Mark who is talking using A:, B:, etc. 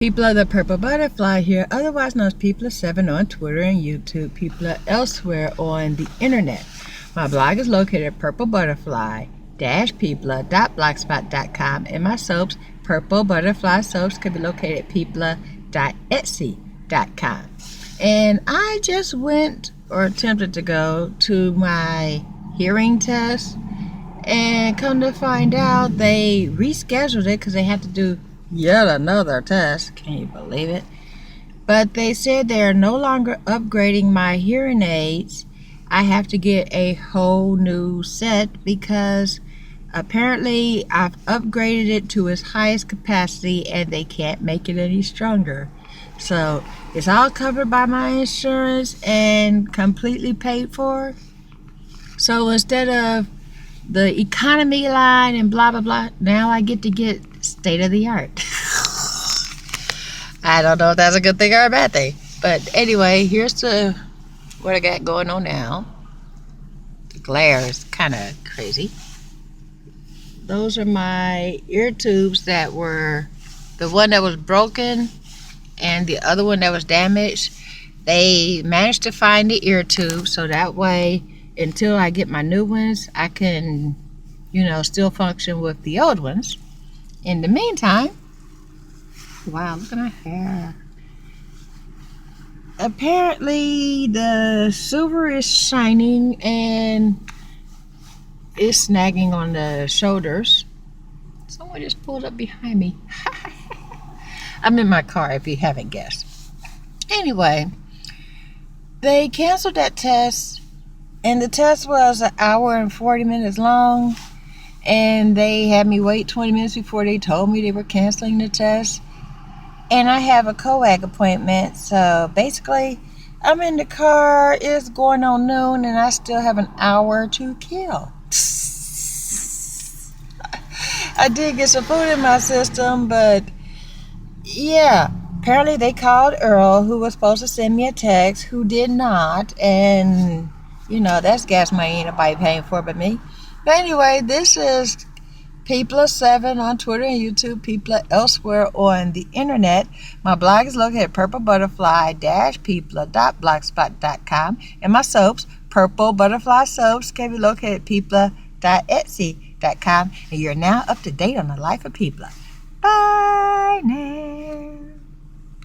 A: People of the Purple Butterfly here, otherwise known as People of 7 on Twitter and YouTube, people are elsewhere on the internet. My blog is located at purplebutterfly-people.blogspot.com, and my soaps, Purple Butterfly Soaps, can be located at people.etsy.com. And I just went, or attempted to go, to my hearing test, and come to find out they rescheduled it because they had to do yet another test. Can you believe it? But they said they're no longer upgrading my hearing aids. I have to get a whole new set because apparently I've upgraded it to its highest capacity and they can't make it any stronger. So it's all covered by my insurance and completely paid for. So instead of the economy line and blah blah blah, now I get to get state of the art. I don't know if that's a good thing or a bad thing, but anyway, here's what I got going on now. The glare is kind of crazy. Those are my ear tubes that were the one that was broken and the other one that was damaged. They managed to find the ear tube, so that way until I get my new ones I can still function with the old ones. In the meantime, wow, look at my hair. Apparently the silver is shining and it's snagging on the shoulders. Someone just pulled up behind me. I'm in my car if you haven't guessed. Anyway, they canceled that test, and the test was an hour and 40 minutes long. And they had me wait 20 minutes before they told me they were canceling the test. And I have a coag appointment. So basically, I'm in the car. It's going on noon and I still have an hour to kill. I did get some food in my system, but yeah. Apparently they called Earl, who was supposed to send me a text, who did not. And, that's gas money ain't nobody paying for but me. But anyway, this is People of 7 on Twitter and YouTube, people elsewhere on the internet. My blog is located at purplebutterfly-people.blogspot.com, and my soaps, Purple Butterfly Soaps, can be located at people.etsy.com. And you're now up to date on the life of People. Bye now.